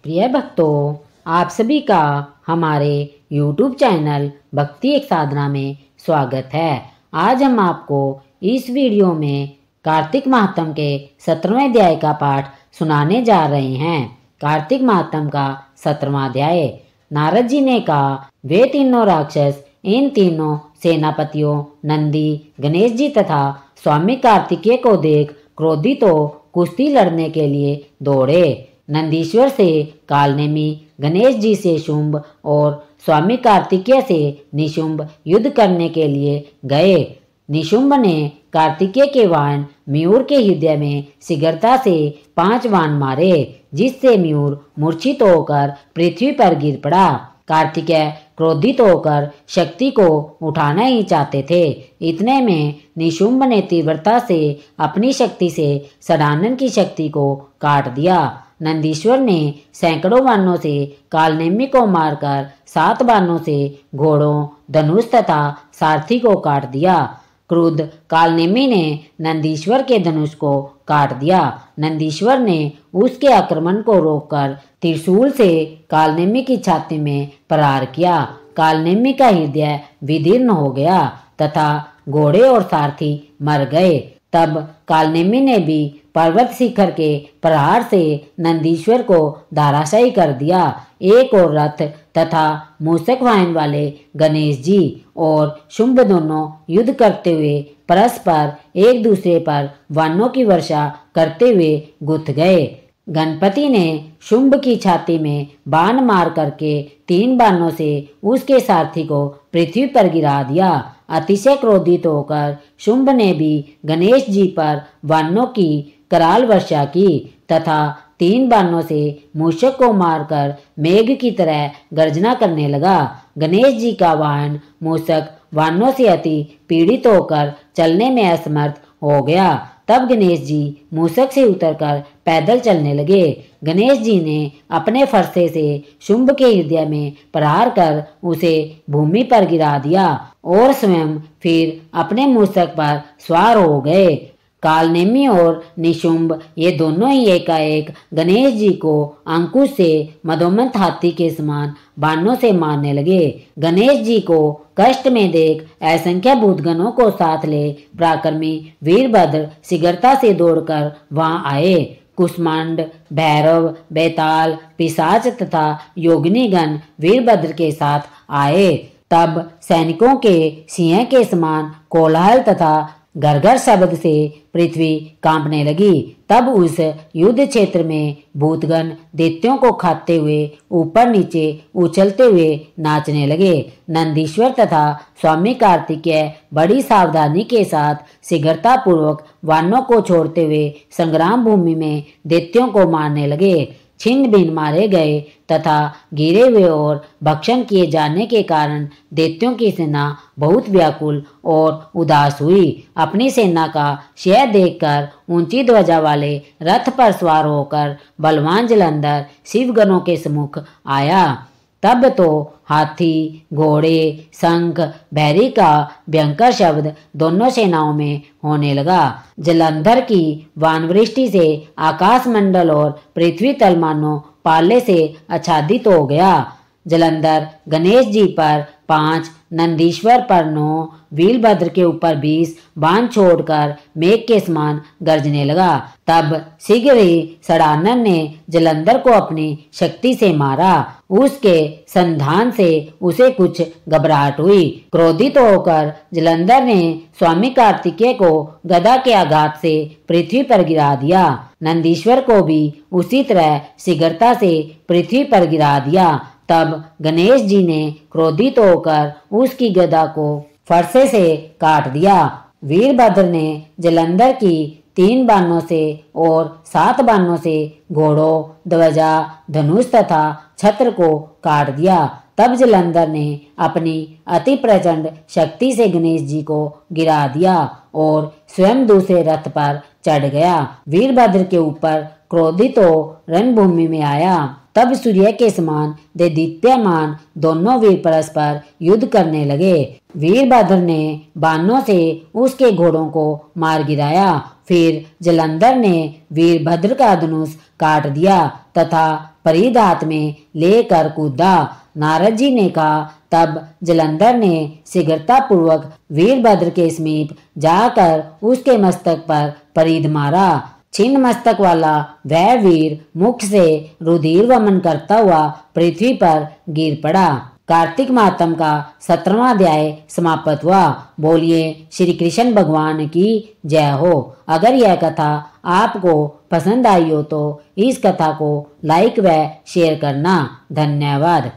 प्रिय भक्तों, आप सभी का हमारे YouTube चैनल भक्ति एक साधना में स्वागत है। आज हम आपको इस वीडियो में कार्तिक महात्म के 17वें अध्याय का पाठ सुनाने जा रहे हैं। कार्तिक महात्म का 17वां अध्याय। नारद जी ने कहा, वे तीनों राक्षस इन तीनों सेनापतियों नंदी, गणेश जी तथा स्वामी कार्तिकेय को देख क्रोधित हो कुश्ती लड़ने के लिए दौड़े। नंदीश्वर से कालनेमी, गणेश जी से शुंभ और स्वामी कार्तिकेय से निशुंभ युद्ध करने के लिए गए। निशुंभ ने कार्तिकेय के वाहन मयूर के हृदय में शीघ्रता से 5 बाण मारे, जिससे मयूर मूर्छित होकर पृथ्वी पर गिर पड़ा। कार्तिकेय क्रोधित होकर शक्ति को उठाना ही चाहते थे। इतने में निशुंभ ने तीव्रता से अपनी शक्ति से षडानन की शक्ति को काट दिया। नंदीश्वर ने सैकड़ों बाणों से कालनेमी को मारकर 7 बाणों से घोड़ों, धनुष तथा सारथी को काट दिया। क्रुद्ध कालनेमी ने नंदीश्वर के धनुष को काट दिया। नंदीश्वर ने उसके आक्रमण को रोककर त्रिशूल से कालनेमी की छाती में प्रहार किया। कालनेमी का हृदय विदीर्ण हो गया तथा घोड़े और सारथी मर गए। तब कालनेमी ने भी पर्वत शिखर के प्रहार से नंदीश्वर को धराशायी कर दिया। एक और रथ तथा मूषक वाहन वाले गणेश जी और शुंभ दोनों युद्ध करते हुए परस्पर एक दूसरे पर बाणों की वर्षा करते हुए गुथ गए। गणपति ने शुंभ की छाती में बाण मार करके 3 बाणों से उसके सारथी को पृथ्वी पर गिरा दिया। अतिशय क्रोधित होकर शुंभ ने भी गणेश जी पर बाणों की कराल वर्षा की तथा 3 बाणों से मूषक को मारकर मेघ की तरह गर्जना करने लगा। गणेश जी का वाहन मूषक बाणों से अति पीड़ित होकर चलने में असमर्थ हो गया। तब गणेश जी मूषक से उतरकर पैदल चलने लगे। गणेश जी ने अपने फरसे से शुंभ के हृदय में प्रहार कर उसे भूमि पर गिरा दिया और स्वयं फिर अपने मूषक पर सवार हो गए। कालनेमी और निशुंभ ये दोनों ही एकाएक गणेश जी को अंकुश से मदोमंत हाथी के समान बाणों से मारने लगे। गणेश जी को कष्ट में देख असंख्य भूतगणों को साथ ले पराक्रमी वीरभद्र शीघ्रता से दौड़कर वहां आए। कुष्मांड, भैरव, बेताल, पिशाच तथा योगिनीगण वीरभद्र के साथ आए। तब सैनिकों के सिंह के समान कोलाहल तथा गरगर शब्द से पृथ्वी कांपने लगी। तब उस युद्ध क्षेत्र में भूतगण दैत्यों को खाते हुए ऊपर नीचे उछलते हुए नाचने लगे। नंदीश्वर तथा स्वामी कार्तिकेय बड़ी सावधानी के साथ शीघ्रता पूर्वक वानों को छोड़ते हुए संग्राम भूमि में दैत्यों को मारने लगे। छिन्न भिन्न मारे गए तथा गिरे हुए और भक्षण किए जाने के कारण दैत्यों की सेना बहुत व्याकुल और उदास हुई। अपनी सेना का क्षय देखकर ऊंची ध्वजा वाले रथ पर सवार होकर बलवान जलंधर शिवगणों के सम्मुख आया। तब तो हाथी, घोड़े, शंख, भैरी का भयंकर शब्द दोनों सेनाओं में होने लगा। जलंधर की वानवृष्टि से आकाश मंडल और पृथ्वी तल मानो पाले से आच्छादित हो गया। जलंधर गणेश जी पर 5, नंदीश्वर पर 9, वीरभद्र के ऊपर 20 बाण छोड़कर मेघ के समान गरजने लगा। तब शीघ्र ही षडानन ने जलंधर को अपनी शक्ति से मारा। उसके संधान से उसे कुछ घबराहट हुई। क्रोधित होकर जलंधर ने स्वामी कार्तिकेय को गदा के आघात से पृथ्वी पर गिरा दिया। नंदीश्वर को भी उसी तरह शीघ्रता से पृथ्वी पर गिरा दिया। तब गणेश जी ने क्रोधित होकर उसकी गदा को फरसे से काट दिया। वीरभद्र ने जलंधर की 3 बाणों से और 7 बाणों से घोड़ों, ध्वजा, धनुष तथा छत्र को काट दिया। तब जलंधर ने अपनी अति प्रचंड शक्ति से गणेश जी को गिरा दिया और स्वयं दूसरे रथ पर चढ़ गया। वीरभद्र के ऊपर क्रोधित हो रणभूमि में आया। तब सूर्य के समान देदीप्यमान दोनों वीर परस्पर युद्ध करने लगे। वीरभद्र ने बाणों से उसके घोड़ों को मार गिराया। फिर जलंधर ने वीरभद्र का धनुष काट दिया तथा परिध हाथ में लेकर कूदा। नारद जी ने कहा, तब जलंधर ने शीघ्रतापूर्वक वीरभद्र के समीप जाकर उसके मस्तक पर परिध मारा। छिन्न मस्तक वाला वह वीर मुख से रुधिर वमन करता हुआ पृथ्वी पर गिर पड़ा। कार्तिक मातम का 17वां अध्याय समाप्त हुआ। बोलिए श्री कृष्ण भगवान की जय हो। अगर यह कथा आपको पसंद आई हो तो इस कथा को लाइक व शेयर करना। धन्यवाद।